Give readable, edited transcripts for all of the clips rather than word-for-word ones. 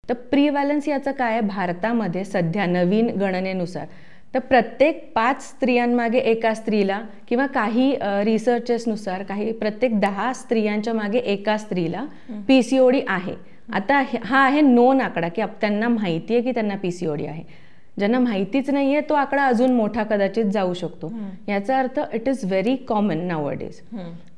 तर प्रिव्हॅलन्स याचं काय आहे, भारतामध्ये सध्या नवीन गणनेनुसार तर प्रत्येक 5 स्त्रियांमागे एका स्त्रीला किंवा काही रिसर्चेसनुसार प्रत्येक 10 स्त्रियांच्या मागे एका स्त्रीला PCOD आहे. आता हा आहे नोन आकडा की त्यांना माहिती आहे की त्यांना PCOD आहे. ज्यांना माहितीच नाही आहे तो आकडा अजून मोठा कदाचित जाऊ शकतो. याचा earth it is very common nowadays.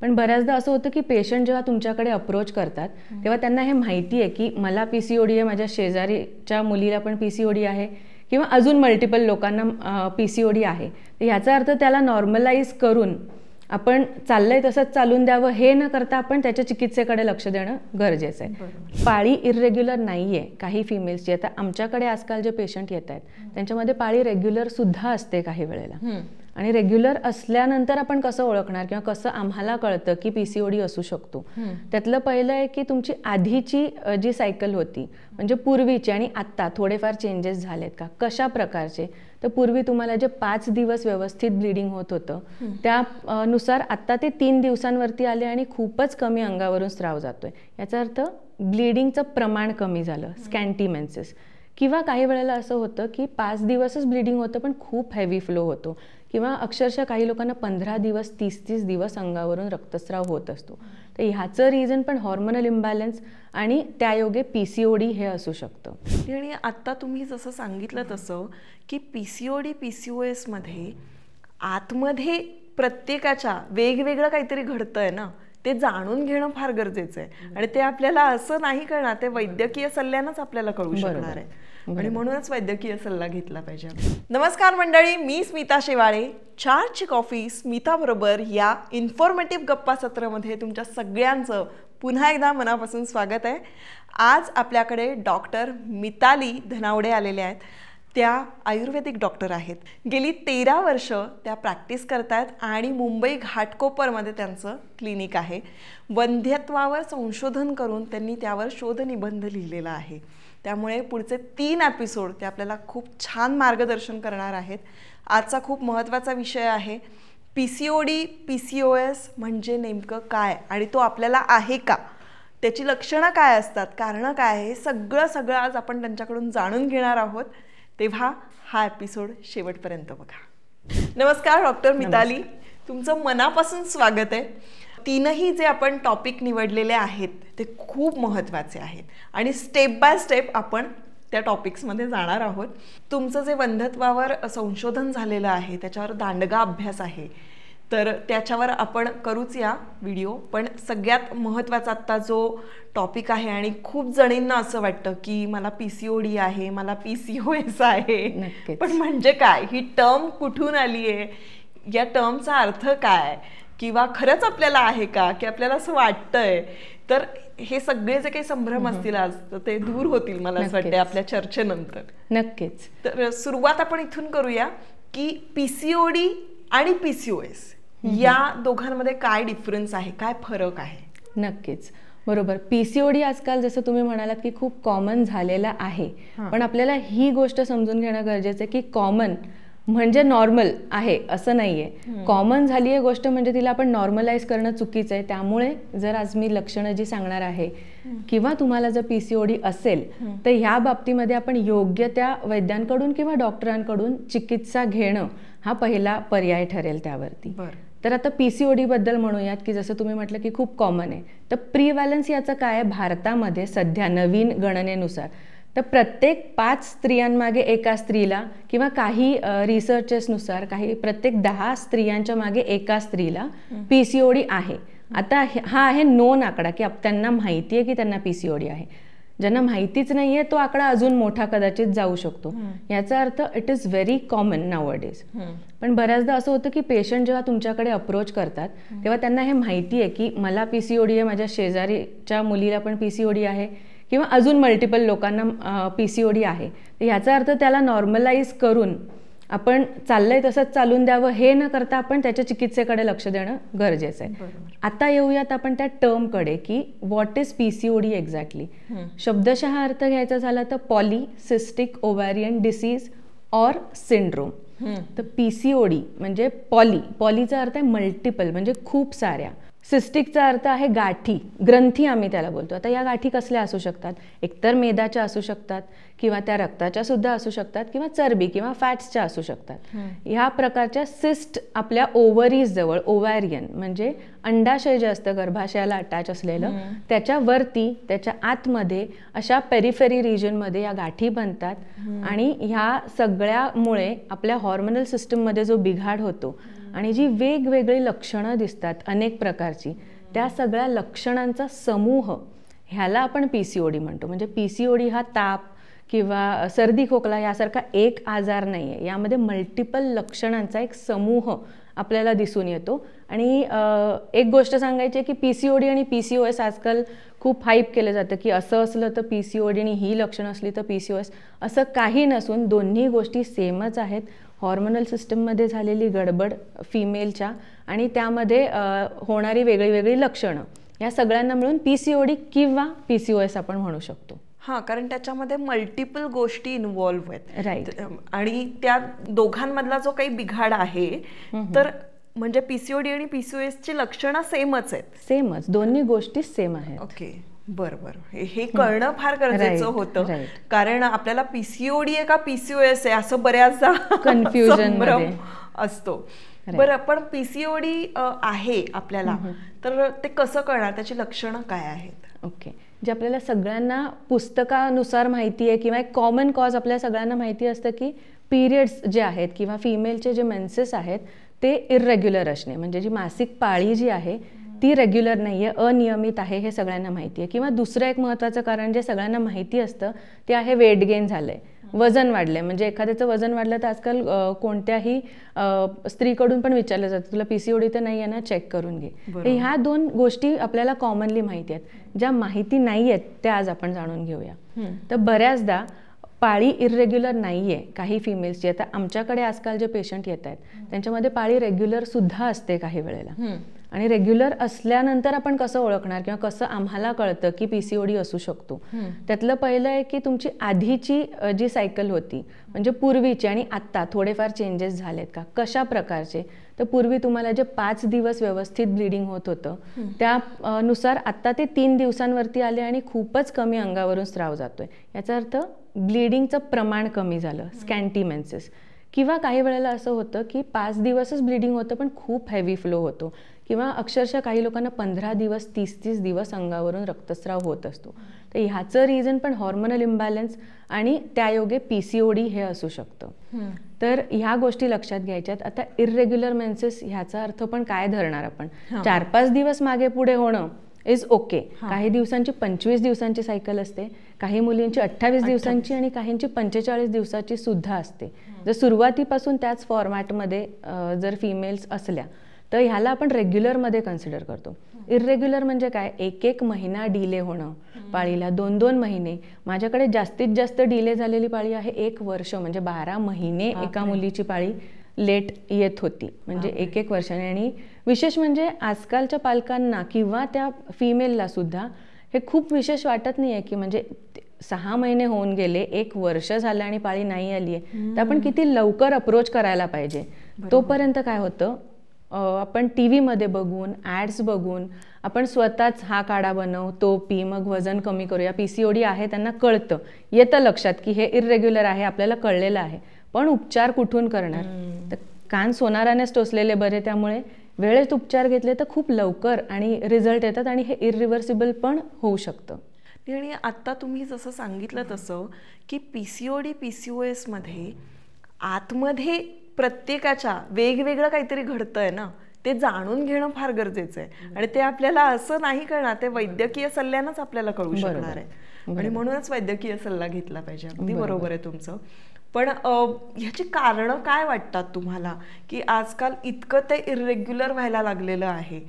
पण बऱ्याचदा असं होतं की पेशंट जेव्हा तुमच्याकडे अप्रोच करतात तेव्हा त्यांना हे माहिती आहे की मला PCOD आहे, माझ्या शेजारीच्या मुलीला पण PCOD आहे किंवा अजून मल्टिपल लोकांना PCOD आहे. तर याचा अर्थ त्याला नॉर्मलाइज करून आपण चाललंय तसंच चालून द्यावं हे न करता आपण त्याच्या चिकित्सेकडे लक्ष देणं गरजेचं आहे. पाळी इरेग्युलर नाही आहे काही फिमेल्सची. आता आमच्याकडे आजकाल जे पेशंट येत आहेत त्यांच्यामध्ये पाळी रेग्युलर सुद्धा असते काही वेळेला. आणि रेग्युलर असल्यानंतर आपण कसं ओळखणार किंवा कसं आम्हाला कळतं की PCOD असू शकतो. त्यातलं पहिलं आहे की तुमची आधीची जी सायकल होती म्हणजे पूर्वीची आणि आत्ता थोडेफार चेंजेस झालेत का, कशा प्रकारचे. तर पूर्वी तुम्हाला जे 5 दिवस व्यवस्थित ब्लिडिंग होत होतं त्यानुसार आत्ता ते 3 दिवसांवरती आले आणि खूपच कमी अंगावरून स्राव जातोय. याचा अर्थ ब्लिडिंगचं प्रमाण कमी झालं, स्कॅन्टी मेन्सेस. किंवा काही वेळेला असं होतं की 5 दिवसच ब्लिडिंग होतं पण खूप हेवी फ्लो होतो किंवा अक्षरशः काही लोकांना 15 दिवस 30 दिवस अंगावरून रक्तस्राव होत असतो. तर ह्याचं रिझन पण हॉर्मोनल इम्बॅलन्स आणि त्यायोगे PCOD हे असू शकतं. आणि आत्ता तुम्ही जसं सांगितलं तसं की PCOD PCOS मध्ये आतमध्ये प्रत्येकाच्या वेगवेगळं काहीतरी घडतंय ना, ते जाणून घेणं फार गरजेचं आहे. आणि ते आपल्याला असं नाही कळणार, ते वैद्यकीय सल्ल्यानंच आपल्याला कळू शकणार आहे. आणि म्हणूनच वैद्यकीय सल्ला घेतला पाहिजे. नमस्कार मंडळी, मी स्मिता शेवाळे. चारची कॉफी स्मिता बरोबर या इन्फॉर्मेटिव्ह गप्पा सत्रामध्ये तुमच्या सगळ्यांचं पुन्हा एकदा मनापासून स्वागत आहे. आज आपल्याकडे डॉक्टर मिताली धनावडे आलेले आहेत. त्या आयुर्वेदिक डॉक्टर आहेत. गेली 13 वर्ष त्या प्रॅक्टिस करतायत आणि मुंबई घाटकोपरमध्ये त्यांचं क्लिनिक आहे. वंध्यत्वावर संशोधन करून त्यांनी त्यावर शोधनिबंध लिहिलेला आहे. त्यामुळे पुढचे 3 एपिसोड ते आपल्याला खूप छान मार्गदर्शन करणार आहेत. आजचा खूप महत्त्वाचा विषय आहे PCOD PCOS म्हणजे नेमकं काय आणि तो आपल्याला आहे का, त्याची लक्षणं काय असतात, कारणं काय आहे, हे सगळं आज आपण त्यांच्याकडून जाणून घेणार आहोत. तेव्हा हा एपिसोड शेवटपर्यंत बघा. नमस्कार डॉक्टर मिताली, तुमचं मनापासून स्वागत आहे. 3ही जे आपण टॉपिक निवडलेले आहेत ते खूप महत्त्वाचे आहेत आणि स्टेप बाय स्टेप आपण त्या टॉपिक्समध्ये जाणार आहोत. तुमचं जे वंध्यत्वावर संशोधन झालेलं आहे त्याच्यावर दांडगा अभ्यास आहे, तर त्याच्यावर आपण करूच या व्हिडिओ. पण सगळ्यात महत्त्वाचा आत्ता जो टॉपिक आहे आणि खूप जणींना असं वाटतं की मला PCOD आहे, मला PCOS आहे, पण म्हणजे काय, ही टर्म कुठून आली आहे, या टर्मचा अर्थ काय, किंवा खरंच आपल्याला आहे का की आपल्याला असं वाटतंय. तर हे सगळे जे काही संभ्रम असतील आज ते दूर होतील मला असं वाटतं आपल्या चर्चेनंतर. नक्कीच. तर सुरुवात आपण इथून करूया की PCOD आणि PCOS या दोघांमध्ये काय डिफरन्स आहे, काय फरक आहे. नक्कीच बरोबर. PCOD आजकाल जसं तुम्ही म्हणालात की खूप कॉमन झालेला आहे. पण आपल्याला ही गोष्ट समजून घेणं गरजेचं आहे की कॉमन म्हणजे नॉर्मल आहे असं नाहीये. कॉमन झाली आहे गोष्ट म्हणजे तिला आपण नॉर्मलाइज करणं चुकीचं आहे. त्यामुळे जर आज मी लक्षणं जी सांगणार आहे किंवा तुम्हाला जर PCOD असेल तर ह्या बाबतीमध्ये आपण योग्य त्या वैद्यांकडून किंवा डॉक्टरांकडून चिकित्सा घेणं हा पहिला पर्याय ठरेल त्यावरती. तर आता PCOD बद्दल म्हणूयात की जसं तुम्ही म्हटलं की खूप कॉमन आहे. तर प्रिव्हॅलन्स याचं काय आहे, भारतामध्ये सध्या नवीन गणनेनुसार तर प्रत्येक 5 स्त्रियांमागे एका स्त्रीला किंवा काही रिसर्चेसनुसार प्रत्येक 10 स्त्रियांच्या मागे एका स्त्रीला PCOD आहे. आता हा आहे नोन आकडा की त्यांना माहिती आहे की त्यांना PCOD आहे. ज्यांना माहितीच नाही आहे तो आकडा अजून मोठा कदाचित जाऊ शकतो. याचा earth it is very common nowadays. पण बऱ्याचदा असं होतं की पेशंट जेव्हा तुमच्याकडे अप्रोच करतात तेव्हा त्यांना हे माहिती आहे की मला PCOD आहे, माझ्या शेजारीच्या मुलीला पण PCOD आहे किंवा अजून मल्टिपल लोकांना PCOD आहे. तर ह्याचा अर्थ त्याला नॉर्मलाइज करून आपण चाललंय तसंच चालून द्यावं हे न करता आपण त्याच्या चिकित्सेकडे लक्ष देणं गरजेचं आहे. आता येऊयात आपण त्या टर्मकडे की व्हॉट इज PCOD एक्झॅक्टली. शब्दशः अर्थ घ्यायचा झाला तर polycystic ovarian disease or syndrome. तर PCOD म्हणजे पॉलीचा अर्थ आहे मल्टिपल म्हणजे खूप साऱ्या. सिस्टिकचा अर्थ आहे गाठी, ग्रंथी आम्ही त्याला बोलतो. आता या गाठी कसल्या असू शकतात? एकतर मेदाच्या असू शकतात, किंवा त्या रक्ताच्या सुद्धा असू शकतात, किंवा चरबी किंवा फॅट्सच्या असू शकतात. ह्या प्रकारच्या सिस्ट आपल्या ओव्हरीज जवळ, ओव्हॅरियन म्हणजे अंडाशय जे असतं गर्भाशयाला अटॅच असलेलं, त्याच्यावरती त्याच्या आतमध्ये अशा पेरिफेरी रिजनमध्ये या गाठी बनतात. आणि ह्या सगळ्यामुळे आपल्या हॉर्मोनल सिस्टममध्ये जो बिघाड होतो आणि जी वेगवेगळी लक्षणं दिसतात अनेक प्रकारची, त्या सगळ्या लक्षणांचा समूह ह्याला आपण PCOD म्हणतो. म्हणजे PCOD हा ताप किंवा सर्दी खोकला यासारखा एक आजार नाही आहे, यामध्ये मल्टिपल लक्षणांचा एक समूह आपल्याला दिसून येतो. आणि एक गोष्ट सांगायची आहे की PCOD आणि PCOS आजकाल खूप हाईप केलं जातं की असं असलं तर PCOD आणि ही लक्षणं असली तर PCOS. असं काही नसून दोन्ही गोष्टी सेमच आहेत. हॉर्मोनल सिस्टममध्ये झालेली गडबड फिमेलच्या आणि त्यामध्ये होणारी वेगळी वेगळी लक्षणं, या सगळ्यांना मिळून PCOD किंवा PCOS आपण म्हणू शकतो. हां, कारण त्याच्यामध्ये मल्टिपल गोष्टी इन्व्हॉल्व्ह आहेत. राईट. आणि त्या दोघांमधला जो काही बिघाड आहे, तर म्हणजे PCOD आणि PCOS ची लक्षणं सेमच आहेत. सेमच, दोन्ही गोष्टी सेम आहेत. ओके, बरोबर. हे कळणं फार गरजेचं होतं, कारण आपल्याला PCOD आहे का PCOS आहे असं बऱ्याचदा कन्फ्युजन असतो. बरं, पण PCOD आहे आपल्याला, तर ते कसं कळणार, त्याची लक्षणं काय आहेत? ओके, जे आपल्याला सगळ्यांना पुस्तकानुसार माहिती आहे किंवा एक कॉमन कॉज आपल्या सगळ्यांना माहिती असतं की पिरियड्स जे आहेत किंवा फिमेलचे जे मेन्सेस आहेत ते इर्रेग्युलर असणे, म्हणजे जी मासिक पाळी जी आहे ती रेग्युलर नाही आहे, अनियमित आहे, हे सगळ्यांना माहिती आहे. किंवा दुसरं एक महत्त्वाचं कारण जे सगळ्यांना माहिती असतं ते आहे वेट गेन झालं आहे, वजन वाढलं आहे. म्हणजे एखाद्याचं वजन वाढलं तर आजकाल कोणत्याही स्त्रीकडून पण विचारलं जातं तुला PCOD तर नाही आहे ना, चेक करून घे. तर ह्या दोन गोष्टी आपल्याला कॉमनली माहिती आहेत. ज्या माहिती नाही आहेत त्या आज आपण जाणून घेऊया. तर बऱ्याचदा पाळी इर्रेग्युलर नाही आहे काही फिमेल्सची. आता आमच्याकडे आजकाल जे पेशंट येत आहेत त्यांच्यामध्ये पाळी रेग्युलर सुद्धा असते काही वेळेला. आणि रेग्युलर असल्यानंतर आपण कसं ओळखणार किंवा कसं आम्हाला कळतं की PCOD असू शकतो? त्यातलं पहिलं आहे की तुमची आधीची जी सायकल होती, म्हणजे पूर्वीची आणि आत्ता थोडेफार चेंजेस झालेत का, कशा प्रकारचे? तर पूर्वी तुम्हाला जे 5 दिवस व्यवस्थित ब्लिडिंग होत होतं त्यानुसार आत्ता ते 3 दिवसांवरती आले आणि खूपच कमी अंगावरून स्राव जातोय. याचा अर्थ ब्लिडिंगचं प्रमाण कमी झालं, स्कॅन्टी मेन्सेस. किंवा काही वेळेला असं होतं की 5 दिवसच ब्लिडिंग होतं पण खूप हेवी फ्लो होतो, किंवा अक्षरशः काही लोकांना 15 दिवस 30-30 दिवस अंगावरून रक्तस्राव होत असतो. तर ह्याचं रिझन पण हॉर्मोनल इम्बॅलन्स आणि त्यायोगे PCOD हे असू शकतं. तर ह्या गोष्टी लक्षात घ्यायच्यात. आता इर्रेग्युलर मेन्सेस ह्याचा अर्थ पण काय धरणार आपण? 4-5 दिवस मागे पुढे होणं इज ओके. काही दिवसांची 25 दिवसांची सायकल असते, काही मुलींची 28 दिवसांची आणि काहींची 45 दिवसाची सुद्धा असते. जर सुरुवातीपासून त्याच फॉर्मॅटमध्ये जर फिमेल्स असल्या तर ह्याला आपण रेग्युलरमध्ये कन्सिडर करतो. इर्रेग्युलर म्हणजे काय? 1-1 महिना डिले होणं पाळीला, 2-2 महिने. माझ्याकडे जास्तीत जास्त डिले झालेली पाळी आहे 1 वर्ष, म्हणजे 12 महिने एका मुलीची पाळी लेट येत होती, म्हणजे 1-1 वर्षाने. आणि विशेष म्हणजे आजकालच्या पालकांना किंवा त्या फिमेलला सुद्धा हे खूप विशेष वाटत नाही आहे की म्हणजे 6 महिने होऊन गेले, 1 वर्ष झालं आणि पाळी नाही आली आहे, तर आपण किती लवकर अप्रोच करायला पाहिजे. तोपर्यंत काय होतं, आपण TV मध्ये बघून, ॲड्स बघून आपण स्वतःच हा काढा बनव, तो पी, मग वजन कमी करूया, PCOD आहे, त्यांना कळतं, येतं लक्षात की हे इर्रेग्युलर आहे, आपल्याला कळलेलं आहे, पण उपचार कुठून करणार? तर कान सोनारानेच टोचलेले बरे. त्यामुळे वेळेत उपचार घेतले तर खूप लवकर आणि रिझल्ट येतात आणि हे इरिव्हर्सिबल पण होऊ शकतं. आणि आत्ता तुम्ही जसं सांगितलं तसं की PCOD PCOS मध्ये आतमध्ये प्रत्येकाच्या वेगवेगळं काहीतरी घडतंय ना, ते जाणून घेणं फार गरजेचं आहे. आणि ते आपल्याला असं नाही कळणार, ते वैद्यकीय सल्ल्यानंच आपल्याला कळू शकणार आहे. आणि म्हणूनच वैद्यकीय सल्ला घेतला पाहिजे. अगदी बरोबर आहे तुमचं. पण ह्याची कारणं काय वाटतात तुम्हाला की आजकाल इतकं ते इर्रेग्युलर व्हायला लागलेलं आहे?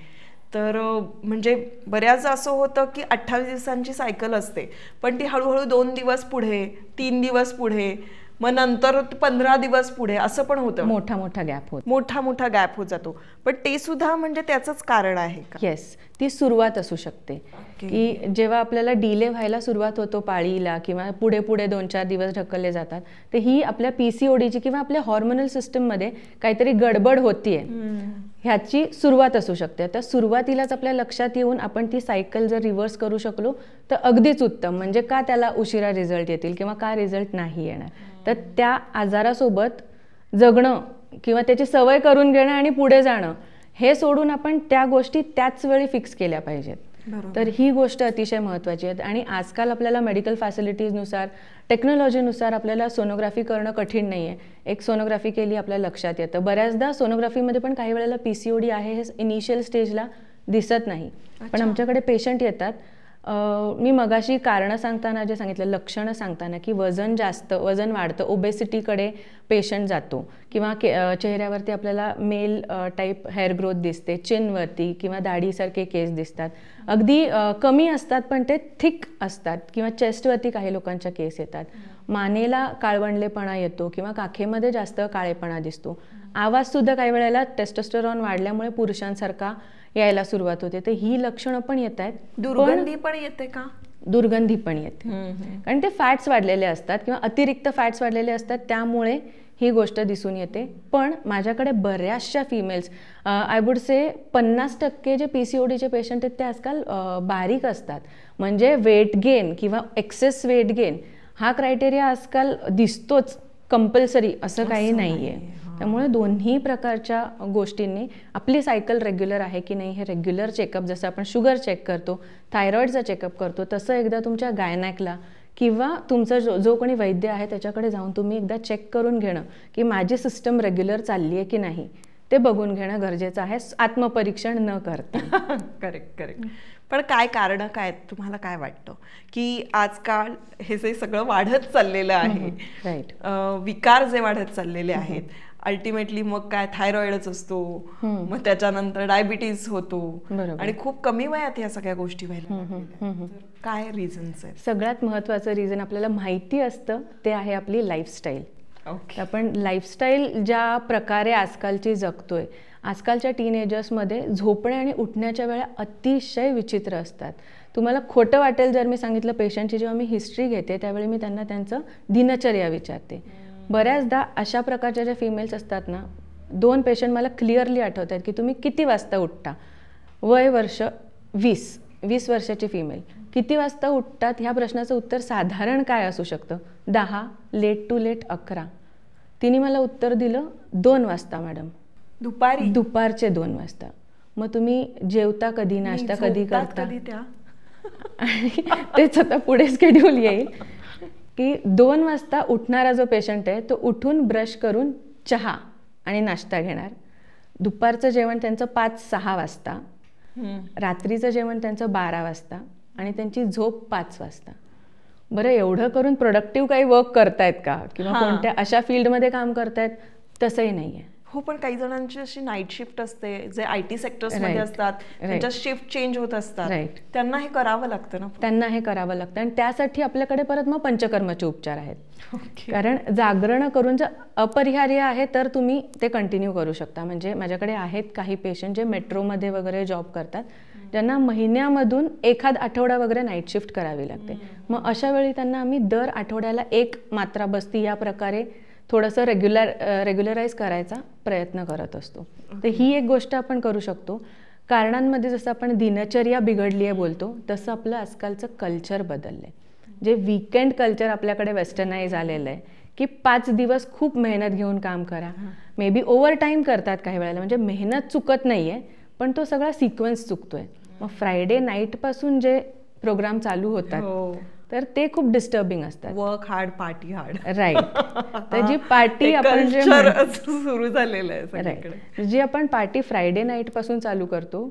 तर म्हणजे बऱ्याच असं होतं की 28 दिवसांची सायकल असते, पण ती हळूहळू 2 दिवस पुढे, 3 दिवस पुढे, मग नंतर 15 दिवस पुढे, असं पण होतं. मोठा गॅप होत जातो. पण ते सुद्धा म्हणजे त्याचंच कारण आहे का? येस, ती सुरुवात असू शकते की जेव्हा आपल्याला डिले व्हायला सुरुवात होतो पाळीला किंवा पुढे 2-4 दिवस ढकलले जातात, तर ही आपल्या PCODची किंवा आपल्या हॉर्मोनल सिस्टममध्ये काहीतरी गडबड होतीये. ह्याची सुरुवात असू शकते. तर सुरुवातीलाच आपल्या लक्षात येऊन आपण ती सायकल जर रिव्हर्स करू शकलो तर अगदीच उत्तम. म्हणजे का त्याला उशिरा रिझल्ट येतील किंवा का रिझल्ट नाही येणार, तर त्या आजारासोबत जगणं किंवा त्याची सवय करून घेणं आणि पुढे जाणं हे सोडून आपण त्या गोष्टी त्याच वेळी फिक्स केल्या पाहिजेत. तर ही गोष्ट अतिशय महत्त्वाची आहे. आणि आजकाल आपल्याला मेडिकल फॅसिलिटीजनुसार, टेक्नॉलॉजीनुसार आपल्याला सोनोग्राफी करणं कठीण नाही आहे. एक सोनोग्राफी केली आपल्या लक्षात येतं. बऱ्याचदा सोनोग्राफीमध्ये पण काही वेळेला PCOD आहे हे इनिशियल स्टेजला दिसत नाही. पण आमच्याकडे पेशंट येतात, मी मगाशी कारणं सांगताना जे सांगितलं, लक्षणं सांगताना की वजन जास्त, वजन वाढतं, ओबेसिटीकडे पेशंट जातो किंवा चेहऱ्यावरती आपल्याला मेल टाईप हेअर ग्रोथ दिसते, चिनवरती किंवा दाढीसारखे केस दिसतात, अगदी कमी असतात पण ते थिक असतात, किंवा चेस्टवरती काही लोकांच्या केस येतात, मानेला काळवंडलेपणा येतो किंवा काखेमध्ये जास्त काळेपणा दिसतो, आवाजसुद्धा काही वेळेला टेस्टोस्टेरॉन वाढल्यामुळे पुरुषांसारखा यायला सुरुवात होते. तर ही लक्षणं पण येत आहेत. दुर्गंधी पण येते का? दुर्गंधी पण येते, कारण ते फॅट्स वाढलेले असतात किंवा अतिरिक्त फॅट्स वाढलेले असतात, त्यामुळे ही गोष्ट दिसून येते. पण माझ्याकडे बऱ्याचशा फिमेल्स, आय वुड से 50% जे PCODचे पेशंट आहेत ते आजकाल बारीक असतात. म्हणजे वेट गेन किंवा एक्सेस वेट गेन हा क्रायटेरिया आजकाल दिसतोच कंपल्सरी, असं काही नाही आहे. त्यामुळे दोन्ही प्रकारच्या गोष्टींनी आपली सायकल रेग्युलर आहे की नाही हे रेग्युलर चेकअप, जसं आपण शुगर चेक करतो, थायरॉईडचा चेकअप करतो, तसं एकदा तुमच्या गायनॅकला किंवा तुमचा जो कोणी वैद्य आहे त्याच्याकडे जाऊन तुम्ही एकदा चेक करून घेणं की माझी सिस्टम रेग्युलर चालली आहे की नाही ते बघून घेणं गरजेचं आहे, आत्मपरीक्षण न करता. करेक्ट. पण काय कारणं काय आहेत? तुम्हाला काय वाटतं की आजकाल हे जे सगळं वाढत चाललेलं आहे, राईट, विकार जे वाढत चाललेले आहेत, अल्टिमेटली मग काय थायरॉइडच असतो, मग त्याच्यानंतर डायबिटीज होतो आणि खूप कमी वयात या सगळ्या गोष्टी व्हायला, काय रिझन्स आहेत? सगळ्यात महत्त्वाचं रिझन आपल्याला माहिती असतं ते आहे आपली लाईफस्टाईल. आपण लाईफस्टाईल ज्या प्रकारे आजकालची जगतोय, आजकालच्या टीनेजर्समध्ये झोपणे आणि उठण्याच्या वेळा अतिशय विचित्र असतात. तुम्हाला खोटं वाटेल जर मी सांगितलं, पेशंटची जेव्हा मी हिस्ट्री घेते त्यावेळी मी त्यांना त्यांचं दिनचर्या विचारते. बऱ्याचदा अशा प्रकारच्या ज्या फिमेल्स असतात ना, 2 पेशंट मला क्लिअरली आठवत आहेत की तुम्ही किती वाजता उठता, वय वर्ष 20 वर्षाची फिमेल, किती वाजता उठतात ह्या प्रश्नाचं उत्तर साधारण काय असू शकतं? 10, लेट टू लेट 11. तिने मला उत्तर दिलं 2 वाजता मॅडम, दुपारचे 2 वाजता. मग तुम्ही जेवता कधी, नाश्ता कधी करता? आणि तेच आता पुढे स्केड्यूल येईल की 2 वाजता उठणारा जो पेशंट आहे तो उठून ब्रश करून चहा आणि नाश्ता घेणार, दुपारचं जेवण त्यांचं 5-6 वाजता, रात्रीचं जेवण त्यांचं 12 वाजता आणि त्यांची झोप 5 वाजता. बरं, एवढं करून प्रोडक्टिव्ह काही वर्क करतायत का किंवा कोणत्या अशा फील्डमध्ये काम करतायत? तसंही नाही आहे. हो, पण काही जणांची अशी नाईट शिफ्ट असते, जे IT सेक्टर्समध्ये असतात, त्यांच्या शिफ्ट चेंज होत असतात, त्यांना हे करावं लागतं ना. त्यांना हे करावं लागतं आणि त्यासाठी आपल्याकडे परत मग पंचकर्माचे उपचार आहेत. कारण जागरण करून जर अपरिहार्य आहे तर तुम्ही ते कंटिन्यू करू शकता. म्हणजे माझ्याकडे आहेत काही पेशंट जे मेट्रोमध्ये वगैरे जॉब करतात, ज्यांना महिन्यामधून एखाद आठवडा वगैरे नाईट शिफ्ट करावी लागते. मग अशा वेळी त्यांना आम्ही दर आठवड्याला 1 मात्रा बस्ती या प्रकारे थोडंसं रेग्युलराईज करायचा प्रयत्न करत असतो. तर ही एक गोष्ट आपण करू शकतो. कारणांमध्ये जसं आपण दिनचर्या बिघडली आहे बोलतो, तसं आपलं आजकालचं कल्चर बदललं आहे. जे वीकेंड कल्चर आपल्याकडे वेस्टर्नाइज आलेलं आहे की 5 दिवस खूप मेहनत घेऊन काम करा, मे बी ओव्हर टाईम करतात काही वेळेला, म्हणजे मेहनत चुकत नाही आहे पण तो सगळा सिक्वेन्स चुकतोय. मग फ्रायडे नाईटपासून जे प्रोग्राम चालू होतात तर ते खूप डिस्टर्बिंग असतात. Work hard, party hard. Right. तर जी पार्टी आपण जे सुरू झालेलं आहे, राईट, जी आपण पार्टी फ्रायडे नाईट पासून चालू करतो,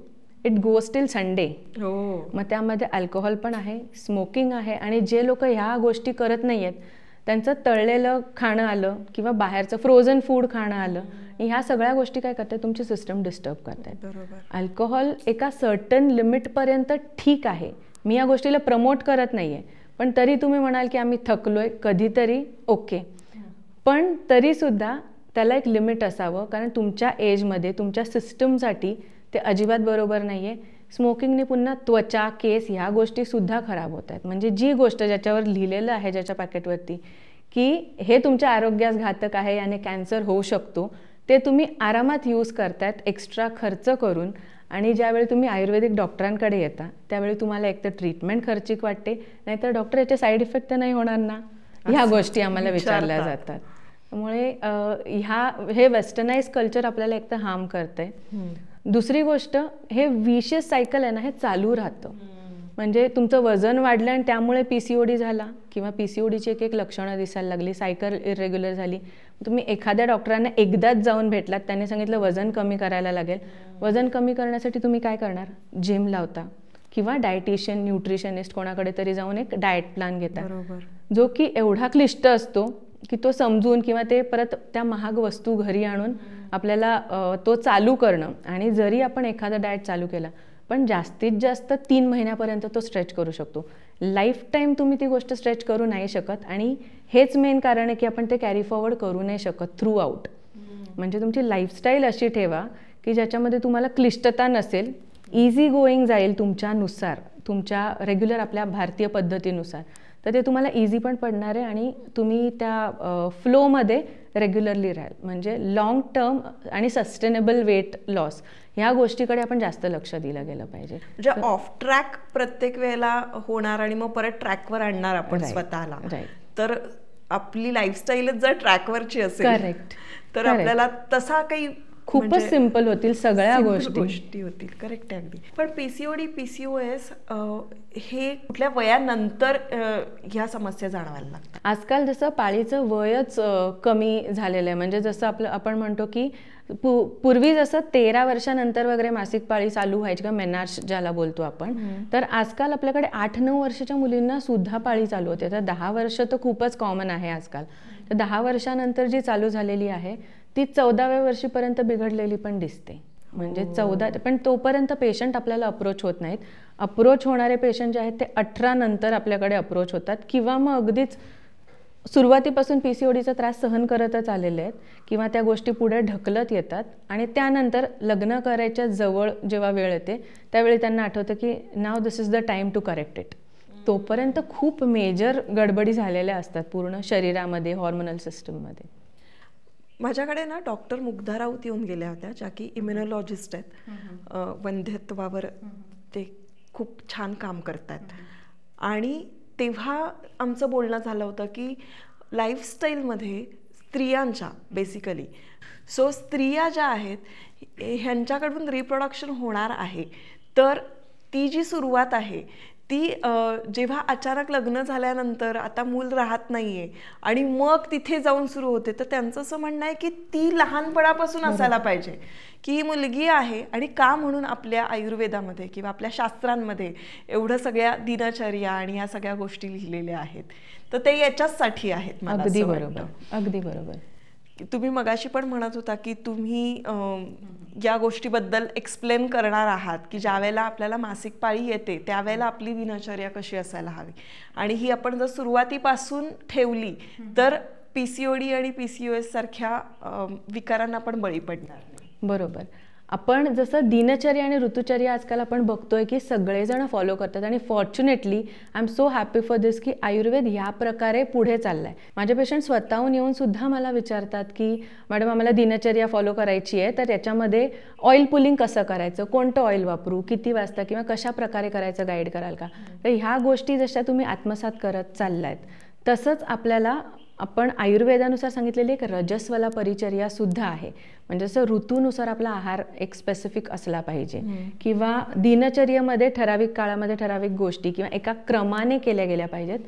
इट गोज टिल संडे. मग त्यामध्ये अल्कोहोल पण आहे, स्मोकिंग आहे आणि जे लोक ह्या गोष्टी करत नाही आहेत त्यांचं तळलेलं खाणं आलं किंवा बाहेरचं फ्रोझन फूड खाणं आलं, ह्या सगळ्या गोष्टी काय करतात, तुमची सिस्टम डिस्टर्ब करतात. अल्कोहोल एका सर्टन लिमिटपर्यंत ठीक आहे, मी या गोष्टीला प्रमोट करत नाही आहे, पण तरी तुम्ही म्हणाल की आम्ही थकलोय कधीतरी, ओके, पण तरीसुद्धा त्याला एक लिमिट असावं, कारण तुमच्या एजमध्ये तुमच्या सिस्टमसाठी ते अजिबात बरोबर नाही आहे. स्मोकिंगने पुन्हा त्वचा, केस ह्या गोष्टीसुद्धा खराब होत आहेत. म्हणजे जी गोष्ट ज्याच्यावर लिहिलेलं आहे ज्याच्या पॅकेटवरती की हे तुमच्या आरोग्यास घातक आहे, याने कॅन्सर होऊ शकतो, ते तुम्ही आरामात यूज करतायत एक्स्ट्रा खर्च करून. आणि ज्यावेळी तुम्ही आयुर्वेदिक डॉक्टरांकडे येता त्यावेळी तुम्हाला एक तर ट्रीटमेंट खर्चिक वाटते, नाहीतर डॉक्टर याचे साईड इफेक्ट तर नाही होणार ना, ह्या गोष्टी आम्हाला विचारल्या जातात. त्यामुळे हे वेस्टर्नाइज कल्चर आपल्याला एक तर हार्म करतंय. दुसरी गोष्ट, हे विशियस सायकल आहे ना, हे चालू राहतं. म्हणजे तुमचं वजन वाढलं आणि त्यामुळे PCOD झाला किंवा PCODची एक लक्षणं दिसायला लागली, सायकल इरेग्युलर झाली. तुम्ही एखाद्या डॉक्टरांना एकदाच जाऊन भेटलात, त्यांनी सांगितलं वजन कमी करायला लागेल. वजन कमी करण्यासाठी तुम्ही काय करणार? जिम लावता किंवा डायटिशियन, न्यूट्रिशनिस्ट कोणाकडे तरी जाऊन एक डाएट प्लॅन घेता, जो की एवढा क्लिष्ट असतो की तो समजून किंवा ते परत त्या महाग वस्तू घरी आणून आपल्याला तो चालू करणं. आणि जरी आपण एखादा डाएट चालू केला पण जास्तीत जास्त 3 महिन्यापर्यंत तो स्ट्रेच करू शकतो. लाईफ टाईम तुम्ही ती गोष्ट स्ट्रेच करू नाही शकत. आणि हेच मेन कारण आहे की आपण ते कॅरी फॉरवर्ड करू नाही शकत थ्रू आउट. म्हणजे तुमची लाईफस्टाईल अशी ठेवा की ज्याच्यामध्ये तुम्हाला क्लिष्टता नसेल, इझी गोईंग जाईल तुमच्यानुसार, तुमच्या रेग्युलर आपल्या भारतीय पद्धतीनुसार. तर ते तुम्हाला इझी पण पडणार आहे आणि तुम्ही त्या फ्लोमध्ये रेग्युलरली राहाल. म्हणजे लॉंग टर्म आणि सस्टेनेबल वेट लॉस ह्या गोष्टीकडे आपण जास्त लक्ष दिलं गेलं पाहिजे. म्हणजे ऑफ ट्रॅक प्रत्येक वेळेला होणार आणि मग परत ट्रॅकवर आणणार आपण स्वतःला. तर आपली लाईफस्टाईलच जर ट्रॅकवरची असेल, करेक्ट, तर आपल्याला तसा काही खूपच सिंपल होतील सगळ्या गोष्टी होतील. करेक्ट आहे अगदी. पण PCOD PCOS हे कुठल्या वयानंतर ह्या समस्या जाणवायला लागतात? आजकाल जसं पाळीचं वयच कमी झालेलं आहे. म्हणजे जसं आपण म्हणतो की पूर्वी जसं 13 वर्षानंतर वगैरे मासिक पाळी चालू व्हायची किंवा मेनार्श ज्याला बोलतो आपण, तर आजकाल आपल्याकडे 8-9 वर्षाच्या मुलींना सुद्धा पाळी चालू होते. तर 10 वर्ष तर खूपच कॉमन आहे आजकाल. तर 10 वर्षानंतर जी चालू झालेली आहे ती 14व्या वर्षीपर्यंत बिघडलेली पण दिसते. म्हणजे 14, पण तोपर्यंत पेशंट आपल्याला अप्रोच होत नाहीत. अप्रोच होणारे पेशंट जे आहेत ते 18 नंतर आपल्याकडे अप्रोच होतात किंवा मग अगदीच सुरुवातीपासून PCODचा त्रास सहन करतच आलेले आहेत किंवा त्या गोष्टी पुढे ढकलत येतात आणि त्यानंतर लग्न करायच्या जवळ जेव्हा वेळ येते त्यावेळी त्यांना आठवतं की नाव this is the time to correct it. तोपर्यंत खूप मेजर गडबडी झालेल्या असतात पूर्ण शरीरामध्ये, हॉर्मोनल सिस्टममध्ये. माझ्याकडे ना डॉक्टर मुग्धा राऊत येऊन गेल्या होत्या, ज्या की इम्युनॉलॉजिस्ट आहेत. वंध्यत्वावर ते खूप छान काम करतात. आणि तेव्हा आमचं बोलणं झालं होतं की लाईफस्टाईलमध्ये स्त्रियांच्या बेसिकली स्त्रिया ज्या आहेत ह्यांच्याकडून रिप्रोडक्शन होणार आहे, तर ती जी सुरुवात आहे ती जेव्हा अचानक लग्न झाल्यानंतर आता मूल राहत नाहीये आणि मग तिथे जाऊन सुरू होते, तर त्यांचं असं म्हणणं आहे की ती लहानपणापासून असायला पाहिजे की ही मुलगी आहे. आणि का म्हणून आपल्या आयुर्वेदामध्ये किंवा आपल्या शास्त्रांमध्ये एवढं सगळ्या दिनचर्या आणि ह्या सगळ्या गोष्टी लिहिलेल्या आहेत, तर ते याच्याचसाठी आहेत. अगदी बरोबर, अगदी बरोबर. तुम्ही मगाशी पण म्हणत होता की तुम्ही या गोष्टीबद्दल एक्सप्लेन करणार आहात की ज्या वेळेला आपल्याला मासिक पाळी येते त्यावेळेला आपली दिनचर्या कशी असायला हवी, आणि ही आपण जर सुरुवातीपासून ठेवली तर PCOD आणि PCOS सारख्या विकारांना आपण बळी पडणार नाही. बरोबर. आपण जसं दिनचर्या आणि ऋतुचर्या आजकाल आपण बघतोय की सगळेजण फॉलो करतात आणि fortunately I am so happy for this की आयुर्वेद ह्या प्रकारे पुढे चाललाय. माझे पेशंट स्वतःहून येऊन सुद्धा मला विचारतात की मॅडम आम्हाला दिनचर्या फॉलो करायची आहे, तर याच्यामध्ये ऑइल पुलिंग कसं करायचं, कोणतं ऑइल वापरू, किती वाजता किंवा कशा प्रकारे करायचं गाईड कराल का. तर ह्या गोष्टी जशा तुम्ही आत्मसात करत चाललायत तसंच आपल्याला आपण आयुर्वेदानुसार सांगितलेली एक रजस्वला परिचर्या सुद्धा आहे. म्हणजे जसं ऋतूनुसार आपला आहार एक स्पेसिफिक असला पाहिजे किंवा दिनचर्येमध्ये ठराविक काळामध्ये ठराविक गोष्टी किंवा एका क्रमाने केल्या गेल्या पाहिजेत.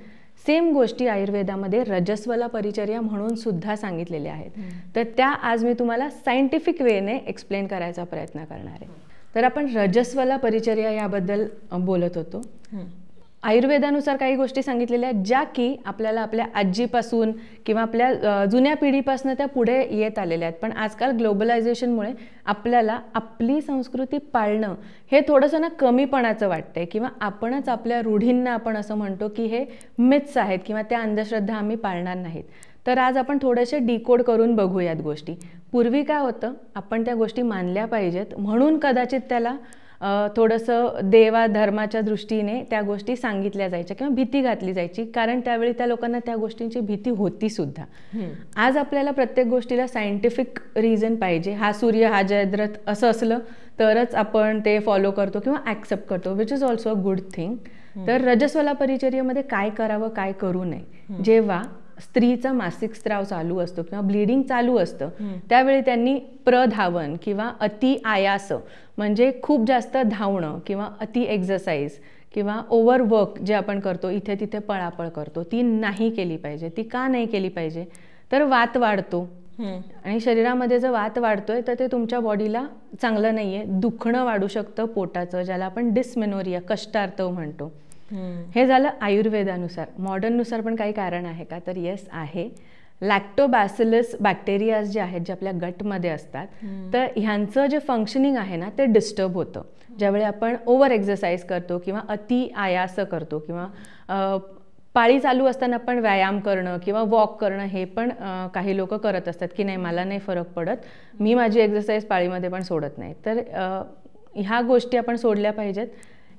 सेम गोष्टी आयुर्वेदामध्ये रजस्वला परिचर्या म्हणून सुद्धा सांगितलेल्या आहेत. तर त्या आज मी तुम्हाला सायंटिफिक वेने एक्सप्लेन करायचा प्रयत्न करणार आहे. तर आपण रजस्वला परिचर्या याबद्दल बोलत होतो. आयुर्वेदानुसार काही गोष्टी सांगितलेल्या आहेत ज्या की आपल्याला आपल्या आजीपासून किंवा आपल्या जुन्या पिढीपासून त्या पुढे येत आलेल्या आहेत. पण आजकाल ग्लोबलायझेशनमुळे आपल्याला आपली संस्कृती पाळणं हे थोडंसं ना कमीपणाचं वाटतंय किंवा आपणच आपल्या रूढींना आपण असं म्हणतो की हे मिथ्स आहेत किंवा त्या अंधश्रद्धा आम्ही पाळणार नाहीत. तर आज आपण थोडेसे डिकोड करून बघूयात गोष्टी. पूर्वी काय होतं, आपण त्या गोष्टी मानल्या पाहिजेत म्हणून कदाचित त्याला थोडंसं देवा धर्माच्या दृष्टीने त्या गोष्टी सांगितल्या जायच्या किंवा भीती घातली जायची, कारण त्यावेळी त्या लोकांना त्या गोष्टींची भीती होती सुद्धा. आज आपल्याला प्रत्येक गोष्टीला सायंटिफिक रिझन पाहिजे, हा सूर्य हा जयद्रथ असं असलं तरच आपण ते फॉलो करतो किंवा ॲक्सेप्ट करतो, which is also a good thing. तर रजस्वला परिचर्येमध्ये काय करावं काय करू नये, जेव्हा स्त्रीचा मासिक स्त्राव चालू असतो किंवा ब्लिडिंग चालू असतं त्यावेळी त्यांनी प्रधावन किंवा अति आयास म्हणजे खूप जास्त धावणं किंवा अति एक्झरसाइज किंवा ओव्हरवर्क जे आपण करतो, इथे तिथे पळापळ करतो, ती नाही केली पाहिजे. ती का नाही केली पाहिजे, तर वात वाढतो आणि शरीरामध्ये जर वात वाढतोय तर ते तुमच्या बॉडीला चांगलं नाहीये. दुखणं वाढू शकतं पोटाचं, ज्याला आपण डिस्मेनोरिया कष्टार्तव म्हणतो. हे झालं आयुर्वेदानुसार. मॉडर्ननुसार पण काही कारण आहे का, तर येस आहे. लॅक्टोबॅसिलस बॅक्टेरियाज जे आहेत जे आपल्या गटमध्ये असतात, तर ह्यांचं जे फंक्शनिंग आहे ना ते डिस्टर्ब होतं ज्यावेळी आपण ओव्हर एक्झरसाइज करतो किंवा अति आयास करतो किंवा पाळी चालू असताना पण व्यायाम करणं किंवा वॉक करणं हे पण काही लोक करत असतात की नाही मला नाही फरक पडत, मी माझी एक्झरसाइज पाळीमध्ये पण सोडत नाही. तर ह्या गोष्टी आपण सोडल्या पाहिजेत.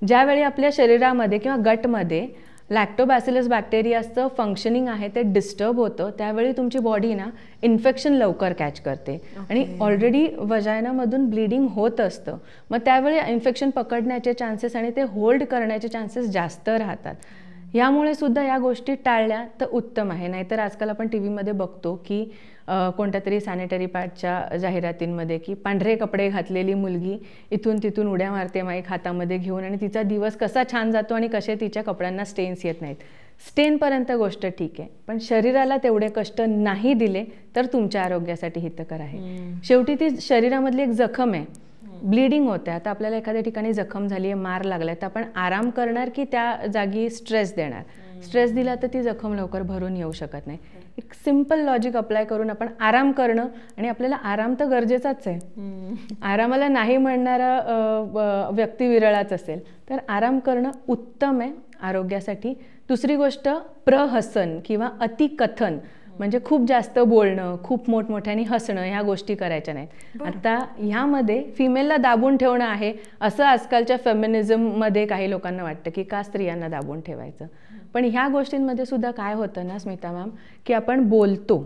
ज्यावेळी आपल्या शरीरामध्ये किंवा गटमध्ये लॅक्टोबॅसिलस बॅक्टेरियाचं फंक्शनिंग आहे ते डिस्टर्ब होतं, त्यावेळी तुमची बॉडी ना इन्फेक्शन लवकर कॅच करते आणि ऑलरेडी वजायनामधून ब्लिडिंग होत असतं, मग त्यावेळी इन्फेक्शन पकडण्याचे चान्सेस आणि ते होल्ड करण्याचे चान्सेस जास्त राहतात. यामुळे सुद्धा या गोष्टी टाळल्या तर उत्तम आहे. नाहीतर आजकाल आपण टी व्हीमध्ये बघतो की कोणत्या तरी सॅनिटरी पॅडच्या जाहिरातींमध्ये की पांढरे कपडे घातलेली मुलगी इथून तिथून उड्या मारते माईक हातामध्ये घेऊन आणि तिचा दिवस कसा छान जातो आणि कसे तिच्या कपड्यांना स्टेन्स येत नाहीत. स्टेनपर्यंत गोष्ट ठीक आहे, पण शरीराला तेवढे कष्ट नाही दिले तर तुमच्या आरोग्यासाठी हितकर आहे. शेवटी ती शरीरामधली एक जखम आहे, ब्लिडिंग होते. आता आपल्याला एखाद्या ठिकाणी जखम झाली आहे, मार लागलाय, तर आपण आराम करणार की त्या जागी स्ट्रेस देणार. स्ट्रेस दिला तर ती जखम लवकर भरून येऊ शकत नाही. एक सिम्पल लॉजिक अप्लाय करून आपण आराम करणं, आणि आपल्याला आराम तर गरजेचाच आहे. आरामाला नाही म्हणणारा व्यक्ती विरळाच असेल, तर आराम करणं उत्तम आहे आरोग्यासाठी. दुसरी गोष्ट प्रहसन किंवा अतिकथन म्हणजे खूप जास्त बोलणं, खूप मोठमोठ्याने हसणं, ह्या गोष्टी करायच्या नाहीत. आता ह्यामध्ये फिमेलला दाबून ठेवणं आहे असं आजकालच्या फेमिनिझममध्ये काही लोकांना वाटतं की का स्त्रियांना दाबून ठेवायचं. पण ह्या गोष्टींमध्ये सुद्धा काय होतं ना स्मिता मॅम, की आपण बोलतो,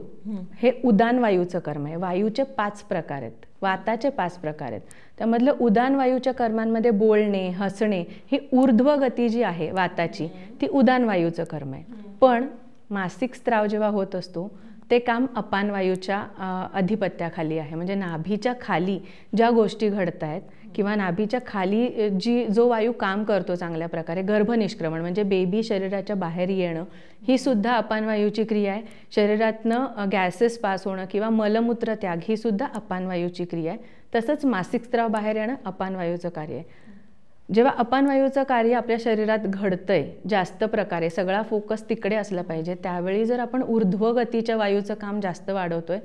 हे उदान वायूचं कर्म आहे. वायूचे 5 प्रकार आहेत, वाताचे 5 प्रकार आहेत. त्यामधलं उदान वायूच्या कर्मांमध्ये बोलणे, हसणे ही ऊर्ध्व गती जी आहे वाताची, ती उदान वायूचं कर्म आहे. पण मासिक स्त्राव जेव्हा होत असतो ते काम अपान वायूच्या अधिपत्याखाली आहे. म्हणजे नाभीच्या खाली ज्या गोष्टी घडत आहेत किंवा नाभीच्या खाली जो वायू काम करतो चांगल्या प्रकारे, गर्भनिष्क्रमण म्हणजे बेबी शरीराच्या बाहेर येणं, ही सुद्धा अपान वायूची क्रिया आहे. शरीरातनं गॅसेस पास होणं किंवा मलमूत्र त्याग ही सुद्धा अपान वायूची क्रिया आहे. तसंच मासिक स्त्राव बाहेर येणं अपान वायूचं कार्य आहे. जेव्हा अपान वायूचं कार्य आपल्या शरीरात घडतंय जास्त प्रकारे, सगळा फोकस तिकडे असला पाहिजे, त्यावेळी जर आपण ऊर्ध्व गतीच्या वायूचं काम जास्त वाढवतोय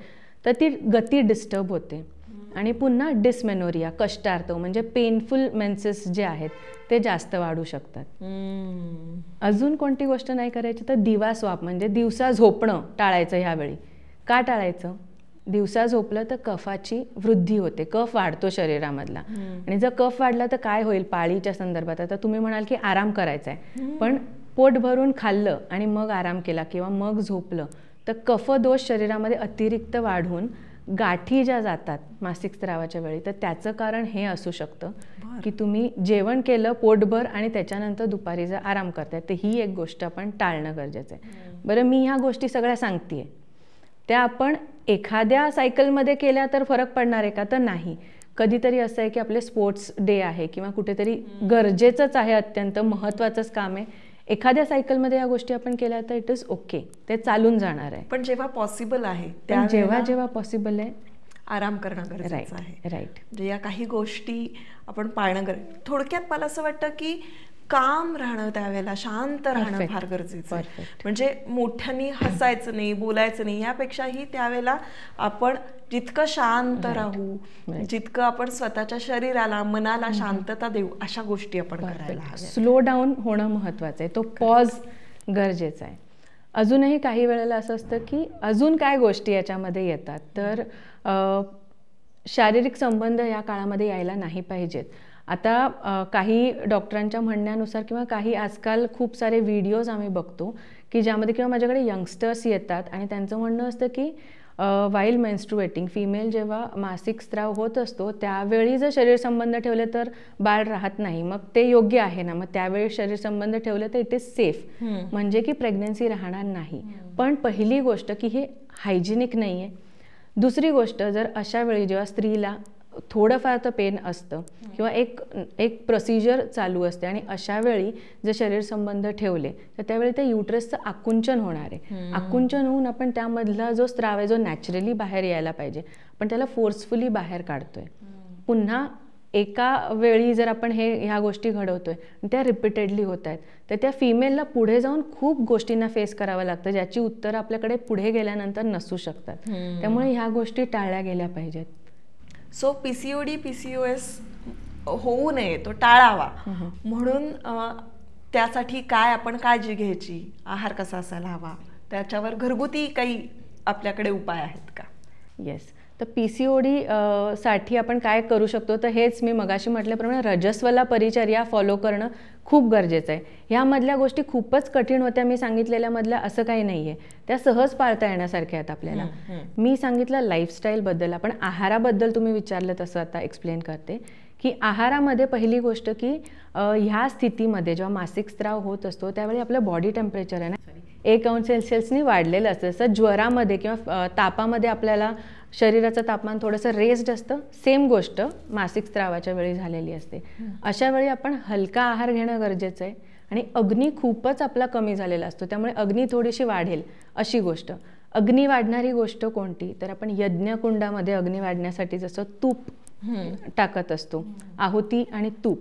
तर ती गती डिस्टर्ब होते आणि पुन्हा डिस्मेनोरिया कष्टार्तव म्हणजे पेनफुल मेन्सेस जे आहेत ते जास्त वाढू शकतात. अजून कोणती गोष्ट नाही करायची तर दिवा स्वाप म्हणजे दिवसा झोपणं टाळायचं. ह्यावेळी का टाळायचं, दिवसा झोपलं तर कफाची वृद्धी होते, कफ वाढतो शरीरामधला. आणि जर कफ वाढला तर काय होईल पाळीच्या संदर्भात, आता तुम्ही म्हणाल की आराम करायचा आहे, पण पोट भरून खाल्लं आणि मग आराम केला किंवा मग झोपलं तर कफदोष शरीरामध्ये अतिरिक्त वाढून गाठी ज्या जातात मासिक स्त्रावाच्या वेळी, तर त्याचं कारण हे असू शकतं की तुम्ही जेवण केलं पोटभर आणि त्याच्यानंतर दुपारी जर आराम करताय, तर ही एक गोष्ट आपण टाळणं गरजेचं आहे. बरं, मी ह्या गोष्टी सगळ्या सांगतेय, त्या आपण एखाद्या सायकलमध्ये केल्या तर फरक पडणार आहे का, तर नाही. कधीतरी असं आहे की आपले स्पोर्ट्स डे आहे किंवा कुठेतरी गरजेचंच आहे, अत्यंत महत्त्वाचंच काम आहे, एखाद्या सायकलमध्ये या गोष्टी आपण केल्या तर इट इज ओके, ते चालून जाणार आहे. पण जेव्हा पॉसिबल आहे जेव्हा पॉसिबल आहे आराम करणं गरजेचं आहे. राईट. म्हणजे या काही गोष्टी आपण पाळणं गरजेचं. थोडक्यात मला असं वाटतं की काम राहणं, त्यावेळेला शांत राहणं फार गरजेचं आहे. म्हणजे मोठ्यानी हसायचं नाही, बोलायचं नाही, यापेक्षाही त्यावेळेला आपण जितकं शांत राहू, जितकं आपण स्वतःच्या शरीराला मनाला शांतता देऊ, अशा गोष्टी आपण करायला हव्या. स्लो डाऊन होणं महत्वाचं आहे, तो पॉज गरजेचा आहे. अजूनही काही वेळेला असं असतं की अजून काय गोष्टी याच्यामध्ये येतात, तर शारीरिक संबंध या काळामध्ये यायला नाही पाहिजेत. आता काही डॉक्टरांच्या म्हणण्यानुसार किंवा काही आजकाल खूप सारे व्हिडिओज आम्ही बघतो की ज्यामध्ये किंवा माझ्याकडे यंगस्टर्स येतात आणि त्यांचं म्हणणं असतं की वाईल मेन्स्ट्रुएटिंग फिमेल जेव्हा मासिक स्त्राव होत असतो त्यावेळी जर शरीर संबंध ठेवले तर बाळ राहत नाही, मग ते योग्य आहे ना, मग त्यावेळी शरीर संबंध ठेवले तर इट इज सेफ, म्हणजे की प्रेग्नन्सी राहणार नाही. पण पहिली गोष्ट की हे हायजिनिक नाही आहे. दुसरी गोष्ट, जर अशा वेळी जेव्हा स्त्रीला थोडंफार तर पेन असतं किंवा एक प्रोसिजर चालू असते आणि अशा वेळी जर शरीर संबंध ठेवले तर त्यावेळी त्या युट्रसचं आकुंचन होणार आहे. आकुंचन होऊन आपण त्यामधला जो स्त्राव आहे जो नॅचरली बाहेर यायला पाहिजे पण त्याला फोर्सफुली बाहेर काढतोय. पुन्हा एका वेळी जर आपण ह्या गोष्टी घडवतोय त्या रिपीटेडली होत आहेत तर त्या फिमेलला पुढे जाऊन खूप गोष्टींना फेस करावं लागतं ज्याची उत्तरं आपल्याकडे पुढे गेल्यानंतर नसू शकतात. त्यामुळे ह्या गोष्टी टाळल्या गेल्या पाहिजेत. सो PCOD PCOS होऊ नये, तो टाळावा म्हणून त्यासाठी काय आपण काळजी घ्यायची, आहार कसा असायला हवा, त्याच्यावर घरगुती काही आपल्याकडे उपाय आहेत का? येस, तर PCOD साठी आपण काय करू शकतो तर हेच मी मगाशी म्हटल्याप्रमाणे रजस्वला परिचर्या फॉलो करणं खूप गरजेचं आहे. ह्यामधल्या गोष्टी खूपच कठीण होत्या मी सांगितलेल्यामधल्या असं काही नाही आहे, त्या सहज पाळता येण्यासारख्या आहेत आपल्याला. मी सांगितलं लाईफस्टाईलबद्दल, आपण आहाराबद्दल तुम्ही विचारलं तसं आता एक्सप्लेन करते की आहारामध्ये पहिली गोष्ट की ह्या स्थितीमध्ये जेव्हा मासिक स्त्राव होत असतो त्यावेळी आपलं बॉडी टेम्परेचर आहे ना 1 अंश सेल्सिअसनी वाढलेलं असतं. जसं ज्वरामध्ये किंवा तापामध्ये आपल्याला शरीराचं तापमान थोडंसं रेस्ड असतं, सेम गोष्ट मासिक स्त्रावाच्या वेळी झालेली असते. अशा वेळी आपण हलका आहार घेणं गरजेचं आहे आणि अग्नी खूपच आपला कमी झालेला असतो त्यामुळे अग्नी थोडीशी वाढेल अशी गोष्ट. अग्नी वाढणारी गोष्ट कोणती तर आपण यज्ञकुंडामध्ये अग्नी वाढण्यासाठी जसं तूप टाकत असतो, आहुती आणि तूप,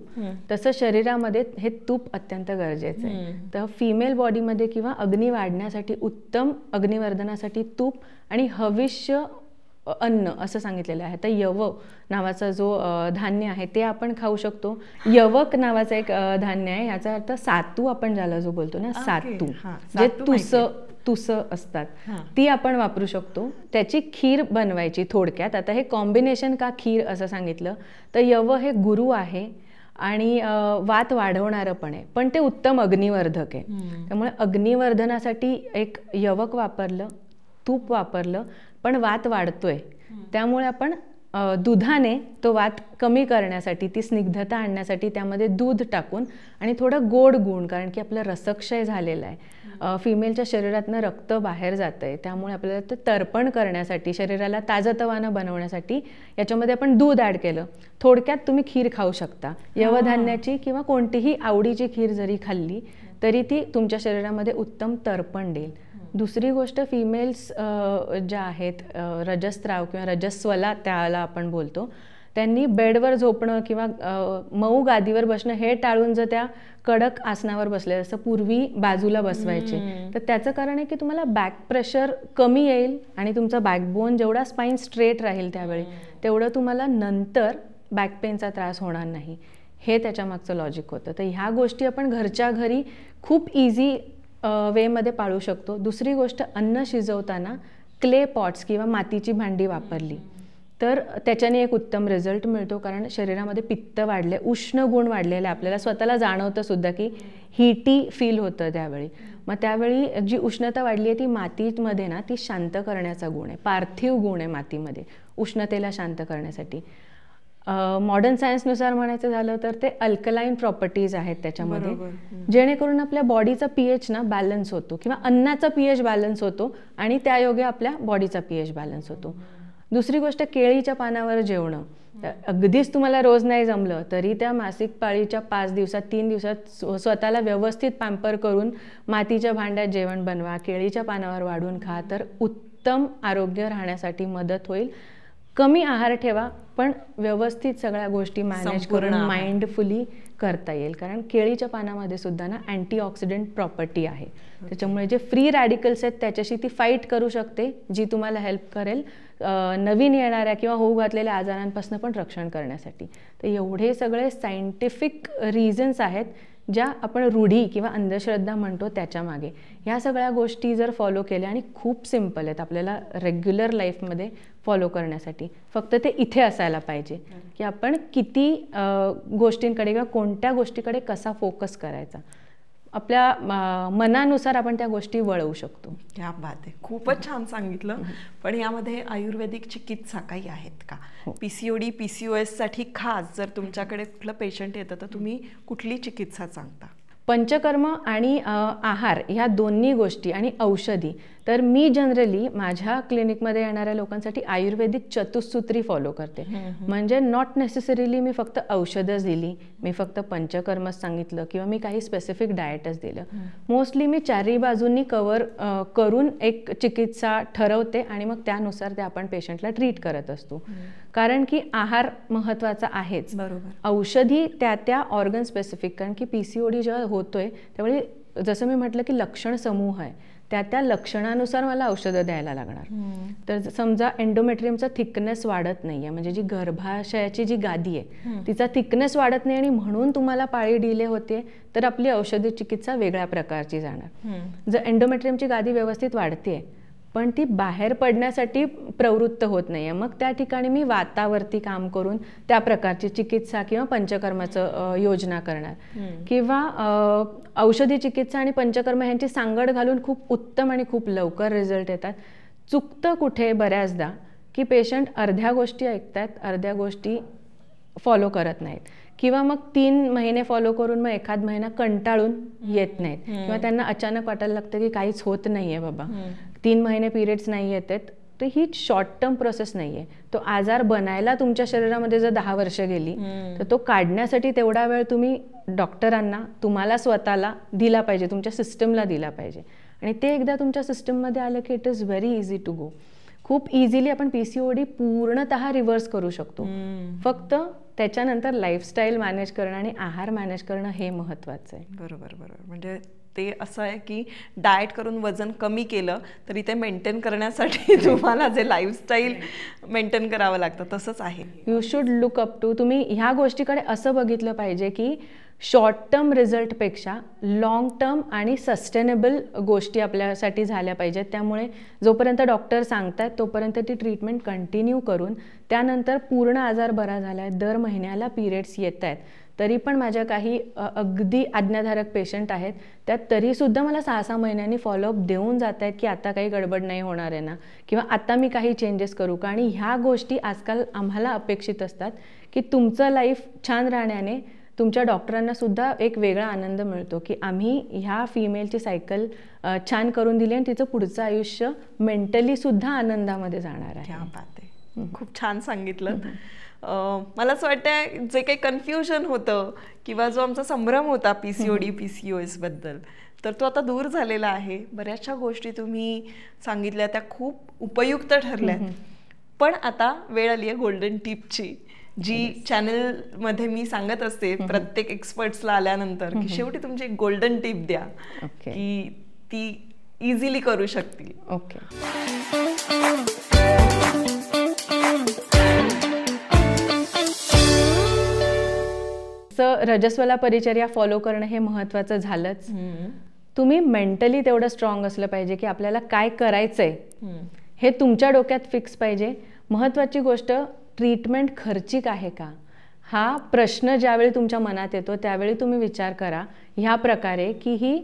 तसं शरीरामध्ये हे तूप अत्यंत गरजेचं आहे. तर फिमेल बॉडीमध्ये किंवा अग्नी वाढण्यासाठी उत्तम अग्निवर्धनासाठी तूप आणि हविष्य अन्न असं सांगितलेलं आहे. तर यव नावाचा जो धान्य आहे ते आपण खाऊ शकतो. यवक नावाचं एक धान्य आहे, याचा अर्थ सातू आपण ज्याला जो बोलतो ना, सातू जे तुस असतात ती आपण वापरू शकतो. त्याची खीर बनवायची थोडक्यात. आता हे कॉम्बिनेशन का खीर असं सांगितलं तर यव हे गुरु आहे आणि वात वाढवणारं पण आहे, पण ते उत्तम अग्निवर्धक आहे. त्यामुळे अग्निवर्धनासाठी एक यवक वापरलं, तूप वापरलं, पण वात वाढतोय त्यामुळे आपण दुधाने तो वात कमी करण्यासाठी, ती स्निग्धता आणण्यासाठी त्यामध्ये दूध टाकून आणि थोडं गोड गुण, कारण की आपलं रसक्षय झालेलं आहे, फिमेलच्या शरीरातनं रक्त बाहेर जातं आहे त्यामुळे आपल्याला ते तर्पण करण्यासाठी, शरीराला ताजतवानं बनवण्यासाठी याच्यामध्ये आपण दूध ॲड केलं. थोडक्यात तुम्ही खीर खाऊ शकता यवधान्याची किंवा कोणतीही आवडीची खीर जरी खाल्ली तरी ती तुमच्या शरीरामध्ये उत्तम तर्पण देईल. दुसरी गोष्ट, फिमेल्स ज्या आहेत रजस्त्राव किंवा रजस्वला त्याला आपण बोलतो, त्यांनी बेडवर झोपणं किंवा मऊ गादीवर बसणं हे टाळून जर त्या कडक आसनावर बसले, जसं पूर्वी बाजूला बसवायचे, तर त्याचं कारण आहे की तुम्हाला बॅक प्रेशर कमी येईल आणि तुमचा बॅकबोन जेवढा स्पाईन स्ट्रेट राहील त्यावेळी तेवढं तुम्हाला नंतर बॅक पेनचा त्रास होणार नाही. हे त्याच्यामागचं लॉजिक होतं. तर ह्या गोष्टी आपण घरच्या घरी खूप इझी वेमध्ये पाळू शकतो. दुसरी गोष्ट, अन्न शिजवताना क्ले पॉट्स किंवा मातीची भांडी वापरली तर त्याच्याने एक उत्तम रिझल्ट मिळतो, कारण शरीरामध्ये पित्त वाढले, उष्ण गुण वाढलेले आपल्याला स्वतःला जाणवतं सुद्धा की हीटी फील होतं त्यावेळी. मग त्यावेळी जी उष्णता वाढली आहे ती मातीमध्ये ना ती शांत करण्याचा गुण आहे, पार्थिव गुण आहे मातीमध्ये उष्णतेला शांत करण्यासाठी. मॉडर्न सायन्सनुसार म्हणायचं झालं तर ते अल्कलाईन प्रॉपर्टीज आहेत त्याच्यामध्ये, जेणेकरून आपल्या बॉडीचा pH ना बॅलन्स होतो किंवा अन्नाचा pH बॅलन्स होतो आणि त्यायोगे आपल्या बॉडीचा pH बॅलन्स होतो. दुसरी गोष्ट, केळीच्या पानावर जेवणं. अगदीच तुम्हाला रोज नाही जमलं तरी त्या मासिक पाळीच्या 5 दिवसात 3 दिवसात स्वतःला व्यवस्थित पॅम्पर करून मातीच्या भांड्यात जेवण बनवा, केळीच्या पानावर वाढून खा, तर उत्तम आरोग्य राहण्यासाठी मदत होईल. कमी आहार ठेवा पण व्यवस्थित सगळ्या गोष्टी मॅनेज करून माइंडफुली करता येईल, कारण केळीच्या पानामध्ये सुद्धा ना अँटीऑक्सिडंट प्रॉपर्टी आहे. त्याच्यामुळे जे फ्री रॅडिकल्स आहेत त्याच्याशी ती फाईट करू शकते, जी तुम्हाला हेल्प करेल नवीन येणाऱ्या किंवा होऊ घातलेल्या आजारांपासून पण रक्षण करण्यासाठी. तर एवढे सगळे सायंटिफिक रिझन्स आहेत ज्या आपण रूढी किंवा अंधश्रद्धा म्हणतो त्याच्या मागे. ह्या सगळ्या गोष्टी जर फॉलो केल्या आणि खूप सिम्पल आहेत आपल्याला रेग्युलर लाईफमध्ये फॉलो करण्यासाठी, फक्त ते इथे असायला पाहिजे की आपण किती गोष्टींकडे किंवा कोणत्या गोष्टीकडे कसा फोकस करायचा. आपल्या मनानुसार आपण त्या गोष्टी वळवू शकतो. क्या बात आहे, खूपच छान सांगितलं. पण यामध्ये आयुर्वेदिक चिकित्सा काही आहेत का? PCOD PCOS साठी खास जर तुमच्याकडे कुठलं पेशंट येतं तर तुम्ही कुठली चिकित्सा सांगता? पंचकर्म आणि आहार ह्या दोन्ही गोष्टी आणि औषधी. तर मी जनरली माझ्या क्लिनिकमध्ये येणाऱ्या लोकांसाठी आयुर्वेदिक चतुसूत्री फॉलो करते. म्हणजे नॉट नेसेसरीली मी फक्त औषधच दिली, मी फक्त पंचकर्मच सांगितलं किंवा मी काही स्पेसिफिक डाएटच दिलं. मोस्टली मी चारही बाजूंनी कव्हर करून एक चिकित्सा ठरवते आणि मग त्यानुसार ते आपण पेशंटला ट्रीट करत असतो. कारण की आहार महत्त्वाचा आहेच, बरोबर. औषधी त्या ऑर्गन स्पेसिफिक. कारण की PCOD जेव्हा होतोय त्यावेळी जसं मी म्हटलं की लक्षण समूह आहे, त्या लक्षणानुसार मला औषधं द्यायला लागणार. तर समजा एंडोमेट्रियमचा थिकनेस वाढत नाही आहे, म्हणजे जी गर्भाशयाची जी गादी आहे तिचा थिकनेस वाढत नाही आणि म्हणून तुम्हाला पाळी डिले होते, तर आपली औषधी चिकित्सा वेगळ्या प्रकारची जाणार. जर एंडोमेट्रियमची गादी व्यवस्थित वाढते पण ती बाहेर पडण्यासाठी प्रवृत्त होत नाही आहे, मग त्या ठिकाणी मी वातावरती काम करून त्या प्रकारची चिकित्सा किंवा पंचकर्माचं योजना करणार. किंवा औषधी चिकित्सा आणि पंचकर्म ह्यांची सांगड घालून खूप उत्तम आणि खूप लवकर रिझल्ट येतात. चुकतं कुठे बऱ्याचदा की पेशंट अर्ध्या गोष्टी ऐकतात, अर्ध्या गोष्टी फॉलो करत नाहीत, किंवा मग 3 महिने फॉलो करून मग एखाद महिना कंटाळून येत नाहीत, किंवा त्यांना अचानक वाटायला लागतं की काहीच होत नाहीये बाबा, 3 महिने पिरियड्स नाही येत आहेत. तर ही शॉर्ट टर्म प्रोसेस नाही आहे. तो आजार बनायला तुमच्या शरीरामध्ये जर 10 वर्ष गेली तर तो काढण्यासाठी तेवढा वेळ तुम्ही डॉक्टरांना, तुम्हाला स्वतःला दिला पाहिजे, तुमच्या सिस्टमला दिला पाहिजे. आणि ते एकदा तुमच्या सिस्टममध्ये आलं की it is very easy to go. खूप इझिली आपण PCOD पूर्णतः रिव्हर्स करू शकतो. फक्त त्याच्यानंतर लाईफस्टाईल मॅनेज करणं आणि आहार मॅनेज करणं हे महत्त्वाचं आहे. बरोबर बरोबर. म्हणजे ते असं आहे की डाएट करून वजन कमी केलं तरी ते मेंटेन करण्यासाठी तुम्हाला जे लाईफस्टाईल मेंटेन करावं लागतं तसंच आहे. You should look up to, तुम्ही ह्या गोष्टीकडे असं बघितलं पाहिजे की शॉर्ट टर्म रिझल्टपेक्षा लॉंग टर्म आणि सस्टेनेबल गोष्टी आपल्यासाठी झाल्या पाहिजेत. त्यामुळे जोपर्यंत डॉक्टर सांगतात तोपर्यंत ती ट्रीटमेंट कंटिन्यू करून त्यानंतर पूर्ण आजार बरा झाला आहे, दर महिन्याला पिरियड्स येत आहेत, तरी पण माझ्या काही अगदी आज्ञाधारक पेशंट आहेत, त्यात तरीसुद्धा मला 6-6 महिन्यांनी फॉलोअप देऊन जात आहेत की आता काही गडबड नाही होणार आहे ना, किंवा आता मी काही चेंजेस करू का. आणि ह्या गोष्टी आजकाल आम्हाला अपेक्षित असतात की तुमचं लाईफ छान राहण्याने तुमच्या डॉक्टरांना सुद्धा एक वेगळा आनंद मिळतो की आम्ही ह्या फिमेलची सायकल छान करून दिली आणि तिचं पुढचं आयुष्य मेंटली सुद्धा आनंदामध्ये जाणार आहे. क्या बात आहे, खूप छान सांगितलं. मला असं वाटतं जे काही कन्फ्युजन होतं किंवा जो आमचा संभ्रम होता PCOD PCOS बद्दल, तर तो आता दूर झालेला आहे. बऱ्याचशा गोष्टी तुम्ही सांगितल्या त्या खूप उपयुक्त ठरल्या. पण आता वेळ आली आहे गोल्डन टिपची, जी चॅनलमध्ये मी सांगत असते प्रत्येक एक्सपर्ट्सला आल्यानंतर की शेवटी तुमची एक गोल्डन टिप द्या की ती इझिली करू शकतील. ओके. रजस्वला परिचर्या फॉलो करणं हे महत्त्वाचं झालंच. तुम्ही मेंटली तेवढं स्ट्रॉंग असलं पाहिजे की आपल्याला काय करायचंय हे तुमच्या डोक्यात फिक्स पाहिजे. महत्त्वाची गोष्ट, ट्रीटमेंट खर्चिक आहे का, हा प्रश्न ज्यावेळी तुमच्या मनात येतो त्यावेळी तुम्ही विचार करा ह्या प्रकारे की ही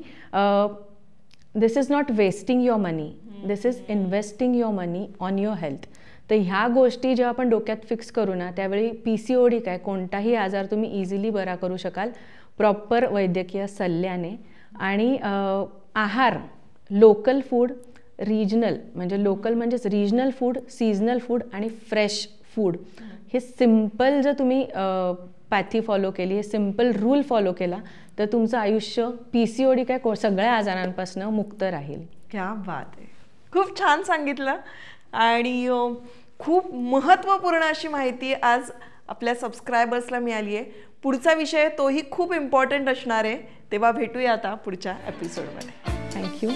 this is not wasting your money, this is investing your money on your health. तर ह्या गोष्टी जेव्हा आपण डोक्यात फिक्स करू ना, त्यावेळी PCOD काय, कोणताही आजार तुम्ही इझिली बरा करू शकाल प्रॉपर वैद्यकीय सल्ल्याने. आणि आहार, लोकल फूड, रिजनल, म्हणजे लोकल म्हणजेच रिजनल फूड, सीजनल फूड आणि फ्रेश फूड, हे सिम्पल जर तुम्ही पॅथी फॉलो केली, हे सिम्पल रूल फॉलो केला तर तुमचं आयुष्य PCOD काय सगळ्या आजारांपासून मुक्त राहील. क्या बात आहे, खूप छान सांगितलं. आणि खूप महत्त्वपूर्ण अशी माहिती आज आपल्या सबस्क्रायबर्सला मिळाली आहे. पुढचा विषय तोही खूप इम्पॉर्टंट असणार आहे, तेव्हा भेटूया आता पुढच्या एपिसोडमध्ये. थँक्यू.